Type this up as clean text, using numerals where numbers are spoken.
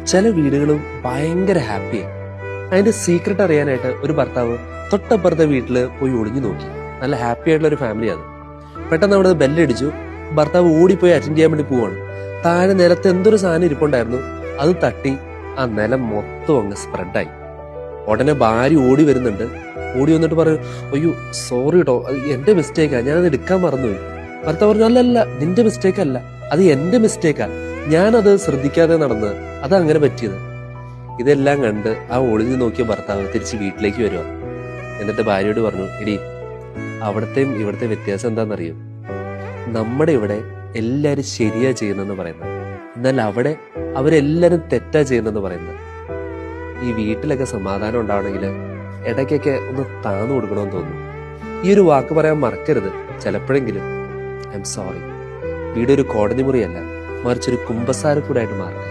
ചില വീടുകളും ഭയങ്കര ഹാപ്പിയാണ്. അതിന്റെ സീക്രട്ട് അറിയാനായിട്ട് ഒരു ഭർത്താവ് തൊട്ടപ്പുറത്തെ വീട്ടില് പോയി ഒളിഞ്ഞു നോക്കി. നല്ല ഹാപ്പി ആയിട്ടുള്ള ഒരു ഫാമിലിയാണ്. പെട്ടെന്ന് അവിടെ ബെല്ലടിച്ചു. ഭർത്താവ് ഓടിപ്പോയി അറ്റൻഡ് ചെയ്യാൻ വേണ്ടി പോവാണ്. താഴെ നിലത്ത് എന്തൊരു സാധനം ഇരിപ്പുണ്ടായിരുന്നു. അത് തട്ടി ആ നിലം മൊത്തം അങ്ങ് സ്പ്രെഡായി. ഉടനെ ഭാര്യ ഓടി വരുന്നുണ്ട്. ഓടി വന്നിട്ട് പറയും, അയ്യോ സോറി കേട്ടോ, അത് എന്റെ മിസ്റ്റേക്കാ, ഞാനത് എടുക്കാൻ മറന്നുപോയി. ഭർത്താവ് പറഞ്ഞു, അല്ലല്ല നിന്റെ മിസ്റ്റേക്ക് അല്ല, അത് എന്റെ മിസ്റ്റേക്കാ, ഞാനത് ശ്രദ്ധിക്കാതെ നടന്ന്, അത് അങ്ങനെ പറ്റിയത്. ഇതെല്ലാം കണ്ട് ആ ഒളിഞ്ഞു നോക്കിയ ഭർത്താവ് തിരിച്ച് വീട്ടിലേക്ക് വരുക. എന്നിട്ട് ഭാര്യയോട് പറഞ്ഞു, എടി അവിടത്തെയും ഇവിടുത്തെ വ്യത്യാസം എന്താണെന്നറിയോ? നമ്മുടെ ഇവിടെ എല്ലാരും ശരിയാ ചെയ്യുന്നെന്ന് പറയുന്നത്, എന്നാൽ അവിടെ അവരെല്ലാരും തെറ്റാ ചെയ്യുന്നെന്ന് പറയുന്നത്. ഈ വീട്ടിലൊക്കെ സമാധാനം ഉണ്ടാവണമെങ്കിൽ ഇടയ്ക്കൊക്കെ ഒന്ന് താന്നു കൊടുക്കണമെന്ന് തോന്നുന്നു. ഈ ഒരു വാക്ക് പറയാൻ മറക്കരുത് ചിലപ്പോഴെങ്കിലും. I am sorry. വീടൊരു കോടതി മുറിയല്ല, മറിച്ചൊരു കുമ്പസാരക്കൂടായിട്ട് മാറട്ടെ.